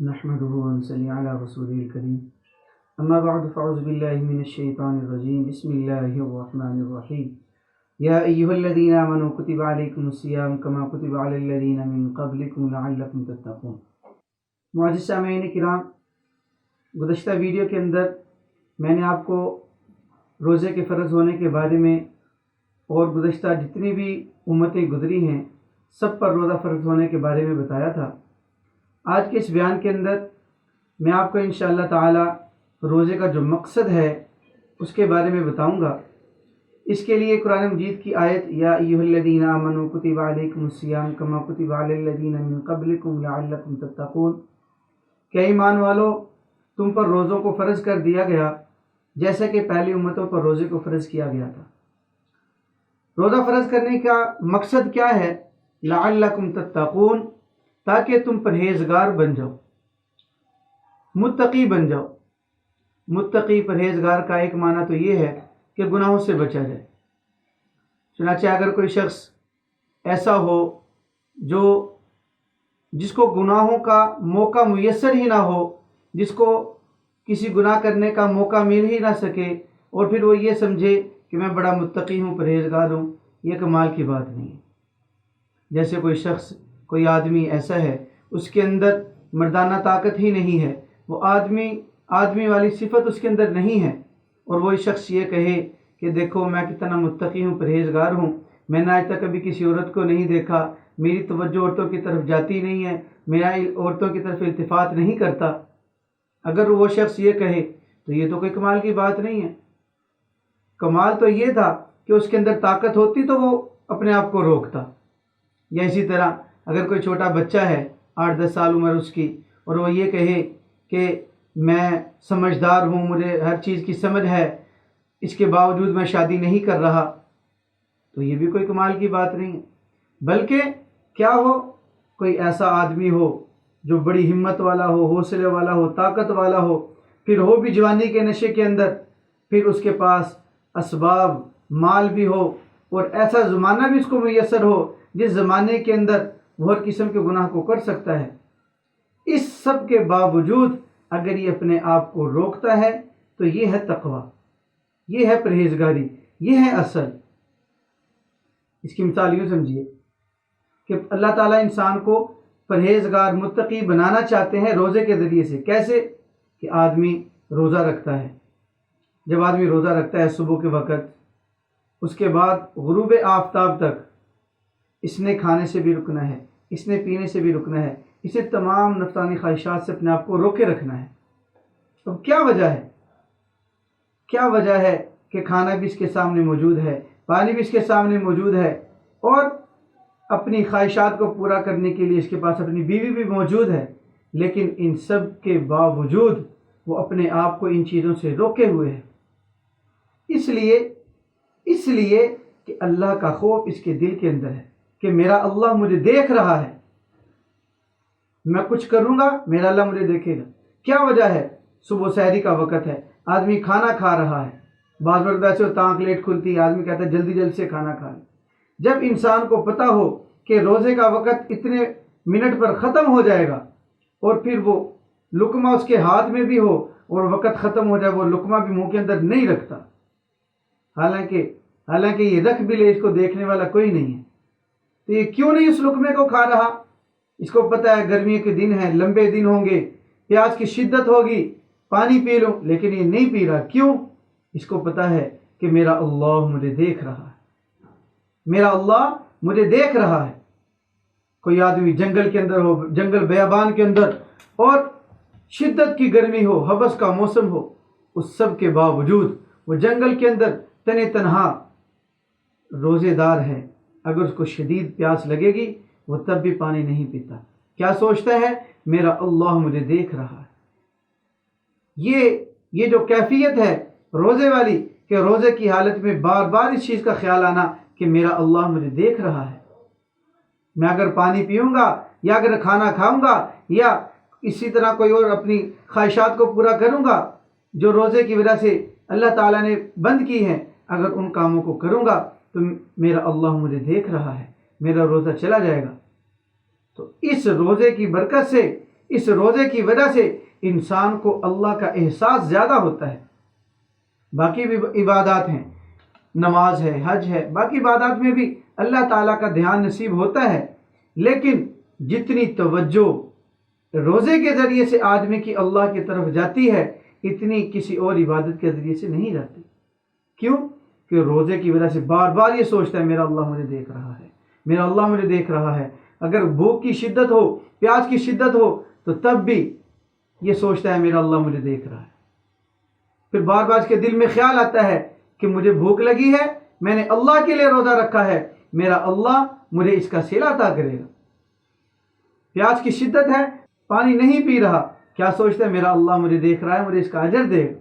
نحمده ونصلي على رسوله الكريم اما بعد فاعوذ بالله من الشيطان الرجيم بسم الله الرحمن الرحيم يا ايها الذين امنوا كتب عليكم الصيام كما كتب على الذين من قبلكم لعلكم تتقون۔ معزز سامعین کرام، گزشتہ ویڈیو کے اندر میں نے آپ کو روزے کے فرض ہونے کے بارے میں اور گزشتہ جتنی بھی امتیں گزری ہیں سب پر روزہ فرض ہونے کے بارے میں بتایا تھا۔ آج کے اس بیان کے اندر میں آپ کو انشاءاللہ تعالی روزے کا جو مقصد ہے اس کے بارے میں بتاؤں گا۔ اس کے لیے قرآن مجید کی آیت یا ایھا الذین آمنوا کتب علیکم الصیام کما کتب علی الذین من قبلکم لعلکم تتقون، کہ ایمان والو تم پر روزوں کو فرض کر دیا گیا جیسا کہ پہلی امتوں پر روزے کو فرض کیا گیا تھا۔ روزہ فرض کرنے کا مقصد کیا ہے؟ لعلکم تتقون، تاکہ تم پرہیزگار بن جاؤ، متقی بن جاؤ۔ متقی پرہیزگار کا ایک معنی تو یہ ہے کہ گناہوں سے بچا جائے۔ چنانچہ اگر کوئی شخص ایسا ہو جس کو گناہوں کا موقع میسر ہی نہ ہو، جس کو کسی گناہ کرنے کا موقع مل ہی نہ سکے، اور پھر وہ یہ سمجھے کہ میں بڑا متقی ہوں، پرہیزگار ہوں، یہ کمال کی بات نہیں ہے۔ جیسے کوئی شخص، کوئی آدمی ایسا ہے اس کے اندر مردانہ طاقت ہی نہیں ہے، وہ آدمی والی صفت اس کے اندر نہیں ہے، اور وہی شخص یہ کہے کہ دیکھو میں کتنا متقی ہوں، پرہیزگار ہوں، میں نے آج تک کبھی کسی عورت کو نہیں دیکھا، میری توجہ عورتوں کی طرف جاتی نہیں ہے، میرا عورتوں کی طرف التفات نہیں کرتا۔ اگر وہ شخص یہ کہے تو یہ تو کوئی کمال کی بات نہیں ہے۔ کمال تو یہ تھا کہ اس کے اندر طاقت ہوتی تو وہ اپنے آپ کو روکتا۔ یا اسی طرح اگر کوئی چھوٹا بچہ ہے 8-10 سال عمر اس کی، اور وہ یہ کہے کہ میں سمجھدار ہوں، مجھے ہر چیز کی سمجھ ہے، اس کے باوجود میں شادی نہیں کر رہا، تو یہ بھی کوئی کمال کی بات نہیں ہے۔ بلکہ کیا ہو، کوئی ایسا آدمی ہو جو بڑی ہمت والا ہو، حوصلے والا ہو، طاقت والا ہو، پھر ہو بھی جوانی کے نشے کے اندر، پھر اس کے پاس اسباب مال بھی ہو، اور ایسا زمانہ بھی اس کو میسر ہو جس زمانے کے اندر وہ ہر قسم کے گناہ کو کر سکتا ہے۔ اس سب کے باوجود اگر یہ اپنے آپ کو روکتا ہے تو یہ ہے تقوی، یہ ہے پرہیزگاری، یہ ہے اصل۔ اس کی مثال یوں سمجھیے کہ اللہ تعالیٰ انسان کو پرہیزگار، متقی بنانا چاہتے ہیں روزے کے ذریعے سے۔ کیسے؟ کہ آدمی روزہ رکھتا ہے۔ جب آدمی روزہ رکھتا ہے صبح کے وقت، اس کے بعد غروب آفتاب تک اس نے کھانے سے بھی رکنا ہے، اس نے پینے سے بھی رکنا ہے، اسے تمام نفسانی خواہشات سے اپنے آپ کو روکے رکھنا ہے۔ اب کیا وجہ ہے؟ کیا وجہ ہے کہ کھانا بھی اس کے سامنے موجود ہے، پانی بھی اس کے سامنے موجود ہے، اور اپنی خواہشات کو پورا کرنے کے لیے اس کے پاس اپنی بیوی بھی موجود ہے، لیکن ان سب کے باوجود وہ اپنے آپ کو ان چیزوں سے روکے ہوئے ہے۔ اس لیے کہ اللہ کا خوف اس کے دل کے اندر ہے کہ میرا اللہ مجھے دیکھ رہا ہے، میں کچھ کروں گا میرا اللہ مجھے دیکھے گا۔ کیا وجہ ہے؟ صبح سحری کا وقت ہے، آدمی کھانا کھا رہا ہے، بعض وقت ایسے ہوتا آنکھ لیٹ کھلتی ہے، آدمی کہتا ہے جلدی جلدی سے کھانا کھا لیں۔ جب انسان کو پتہ ہو کہ روزے کا وقت اتنے منٹ پر ختم ہو جائے گا، اور پھر وہ لقمہ اس کے ہاتھ میں بھی ہو اور وقت ختم ہو جائے، وہ لقمہ بھی منہ کے اندر نہیں رکھتا، حالانکہ یہ رکھ بھی لے، اس کو دیکھنے والا کوئی نہیں ہے، تو یہ کیوں نہیں اس لقمے کو کھا رہا؟ اس کو پتہ ہے گرمیوں کے دن ہیں، لمبے دن ہوں گے، پیاس کی شدت ہوگی، پانی پی لوں، لیکن یہ نہیں پی رہا۔ کیوں؟ اس کو پتہ ہے کہ میرا اللہ مجھے دیکھ رہا ہے، میرا اللہ مجھے دیکھ رہا ہے۔ کوئی آدمی جنگل کے اندر ہو، جنگل بیابان کے اندر، اور شدت کی گرمی ہو، حبس کا موسم ہو، اس سب کے باوجود وہ جنگل کے اندر تنے تنہا روزے دار ہے۔ اگر اس کو شدید پیاس لگے گی وہ تب بھی پانی نہیں پیتا۔ کیا سوچتا ہے؟ میرا اللہ مجھے دیکھ رہا ہے۔ یہ جو کیفیت ہے روزے والی، کہ روزے کی حالت میں بار بار اس چیز کا خیال آنا کہ میرا اللہ مجھے دیکھ رہا ہے۔ میں اگر پانی پیوں گا، یا اگر کھانا کھاؤں گا، یا اسی طرح کوئی اور اپنی خواہشات کو پورا کروں گا جو روزے کی وجہ سے اللہ تعالیٰ نے بند کی ہیں، اگر ان کاموں کو کروں گا تو میرا اللہ مجھے دیکھ رہا ہے، میرا روزہ چلا جائے گا۔ تو اس روزے کی برکت سے اس روزے کی وجہ سے انسان کو اللہ کا احساس زیادہ ہوتا ہے۔ باقی بھی عبادات ہیں، نماز ہے، حج ہے، باقی عبادات میں بھی اللہ تعالیٰ کا دھیان نصیب ہوتا ہے، لیکن جتنی توجہ روزے کے ذریعے سے آدمی کی اللہ کی طرف جاتی ہے اتنی کسی اور عبادت کے ذریعے سے نہیں جاتی۔ کیوں؟ کہ روزے کی وجہ سے بار بار یہ سوچتا ہے میرا اللہ مجھے دیکھ رہا ہے، میرا اللہ مجھے دیکھ رہا ہے۔ اگر بھوک کی شدت ہو، پیاس کی شدت ہو تو تب بھی یہ سوچتا ہے میرا اللہ مجھے دیکھ رہا ہے۔ پھر بار بار اس کے دل میں خیال آتا ہے کہ مجھے بھوک لگی ہے، میں نے اللہ کے لیے روزہ رکھا ہے، میرا اللہ مجھے اس کا صلہ عطا کرے گا۔ پیاس کی شدت ہے، پانی نہیں پی رہا، کیا سوچتا ہے میرا اللہ مجھے دیکھ رہا ہے، مجھے اس کا اجر دے گا،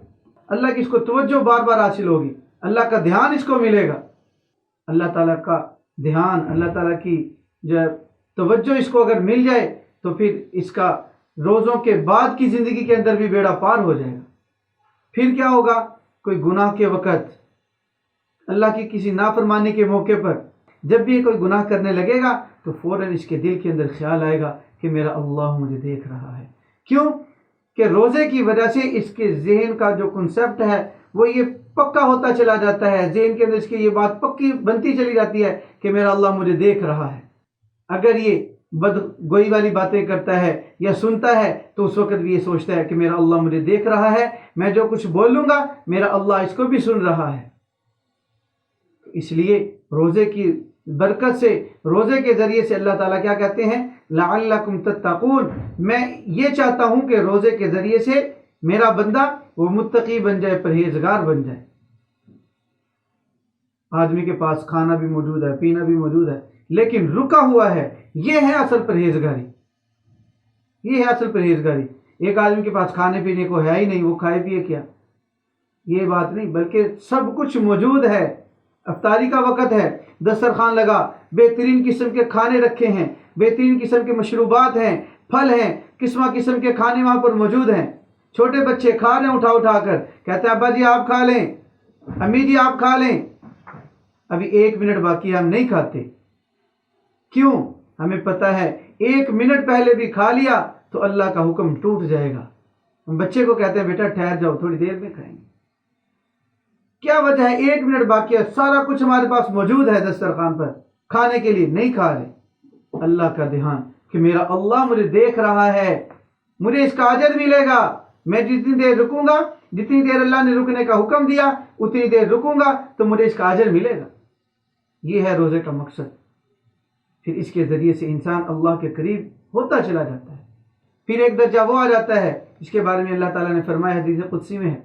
اللہ کی اس کو توجہ بار بار حاصل ہوگی، اللہ کا دھیان اس کو ملے گا۔ اللہ تعالیٰ کا دھیان، اللہ تعالیٰ کی جو توجہ اس کو اگر مل جائے تو پھر اس کا روزوں کے بعد کی زندگی کے اندر بھی بیڑا پار ہو جائے گا۔ پھر کیا ہوگا؟ کوئی گناہ کے وقت، اللہ کی کسی نافرمانی کے موقع پر جب بھی کوئی گناہ کرنے لگے گا تو فوراً اس کے دل کے اندر خیال آئے گا کہ میرا اللہ مجھے دیکھ رہا ہے۔ کیوں؟ کہ روزے کی وجہ سے اس کے ذہن کا جو کنسیپٹ ہے وہ یہ پکا ہوتا چلا جاتا ہے، ذہن کے اندر اس کی یہ بات پکی بنتی چلی جاتی ہے کہ میرا اللہ مجھے دیکھ رہا ہے۔ اگر یہ بد گوئی والی باتیں کرتا ہے یا سنتا ہے تو اس وقت بھی یہ سوچتا ہے کہ میرا اللہ مجھے دیکھ رہا ہے، میں جو کچھ بولوں گا میرا اللہ اس کو بھی سن رہا ہے۔ اس لیے روزے کی برکت سے، روزے کے ذریعے سے اللہ تعالیٰ کیا کہتے ہیں؟ لعلکم تتقون، میں یہ چاہتا ہوں کہ روزے کے ذریعے سے میرا بندہ وہ متقی بن جائے، پرہیزگار بن جائے۔ آدمی کے پاس کھانا بھی موجود ہے، پینا بھی موجود ہے، لیکن رکا ہوا ہے، یہ ہے اصل پرہیزگاری، یہ ہے اصل پرہیزگاری۔ ایک آدمی کے پاس کھانے پینے کو ہے ہی نہیں، وہ کھائے پیے کیا؟ یہ بات نہیں، بلکہ سب کچھ موجود ہے، افطاری کا وقت ہے، دسترخوان لگا، بہترین قسم کے کھانے رکھے ہیں، بہترین قسم کے مشروبات ہیں، پھل ہیں، قسمہ قسم کے کھانے وہاں پر موجود ہیں۔ چھوٹے بچے کھا رہے ہیں اٹھا اٹھا کر، کہتے ہیں ابا جی آپ کھا لیں، امی جی آپ کھا لیں، ابھی 1 منٹ باقی ہے ہم نہیں کھاتے۔ کیوں؟ ہمیں پتہ ہے 1 منٹ پہلے بھی کھا لیا تو اللہ کا حکم ٹوٹ جائے گا۔ ہم بچے کو کہتے ہیں بیٹا ٹھہر جاؤ تھوڑی دیر میں کھائیں گے۔ کیا وجہ ہے؟ 1 منٹ باقی ہے، سارا کچھ ہمارے پاس موجود ہے دسترخوان پر، کھانے کے لیے نہیں کھا رہے۔ اللہ کا دھیان کہ میرا اللہ مجھے دیکھ رہا ہے، مجھے اس کا اجر ملے گا، میں جتنی دیر رکوں گا، جتنی دیر اللہ نے رکنے کا حکم دیا اتنی دیر رکوں گا تو مجھے اس کا اجر ملے گا۔ یہ ہے روزے کا مقصد۔ پھر اس کے ذریعے سے انسان اللہ کے قریب ہوتا چلا جاتا ہے۔ پھر ایک درجہ وہ آ جاتا ہے جس کے بارے میں اللہ تعالیٰ نے فرمایا حدیث قدسی میں ہے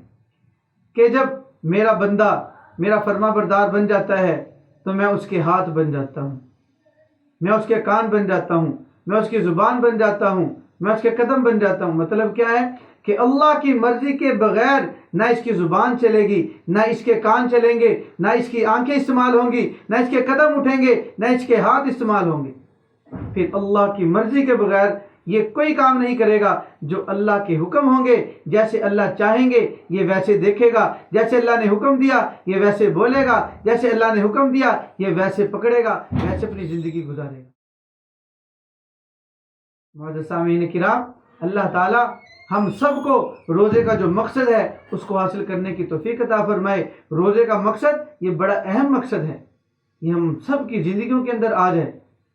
کہ جب میرا بندہ میرا فرما بردار بن جاتا ہے تو میں اس کے ہاتھ بن جاتا ہوں، میں اس کے کان بن جاتا ہوں، میں اس کی زبان بن جاتا ہوں، میں اس کے قدم بن جاتا ہوں۔ مطلب کیا ہے؟ کہ اللہ کی مرضی کے بغیر نہ اس کی زبان چلے گی، نہ اس کے کان چلیں گے، نہ اس کی آنکھیں استعمال ہوں گی، نہ اس کے قدم اٹھیں گے، نہ اس کے ہاتھ استعمال ہوں گے۔ پھر اللہ کی مرضی کے بغیر یہ کوئی کام نہیں کرے گا۔ جو اللہ کے حکم ہوں گے، جیسے اللہ چاہیں گے یہ ویسے دیکھے گا، جیسے اللہ نے حکم دیا یہ ویسے بولے گا، جیسے اللہ نے حکم دیا یہ ویسے پکڑے گا، ویسے اپنی زندگی گزارے گا۔ معزز سامعین کرام، اللہ تعالیٰ ہم سب کو روزے کا جو مقصد ہے اس کو حاصل کرنے کی توفیق عطا فرمائے۔ روزے کا مقصد یہ بڑا اہم مقصد ہے، یہ ہم سب کی زندگیوں کے اندر آ جائے۔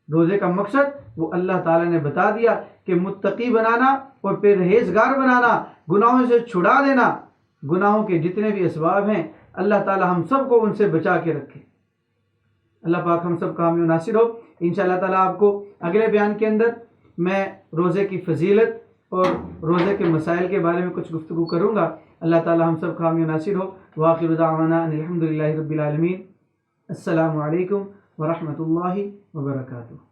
روزے کا مقصد وہ اللہ تعالیٰ نے بتا دیا کہ متقی بنانا اور پرہیزگار بنانا، گناہوں سے چھڑا دینا، گناہوں کے جتنے بھی اسباب ہیں اللہ تعالیٰ ہم سب کو ان سے بچا کے رکھے۔ اللہ پاک ہم سب کا حامی و ناصر ہو۔ انشاءاللہ تعالیٰ آپ کو اگلے بیان کے اندر میں روزے کی فضیلت اور روزے کے مسائل کے بارے میں کچھ گفتگو کروں گا۔ اللہ تعالیٰ ہم سب کا حامی و ناصر ہو۔ وآخر دعوانا ان الحمد للہ رب العالمین۔ السلام علیکم ورحمۃ اللہ وبرکاتہ۔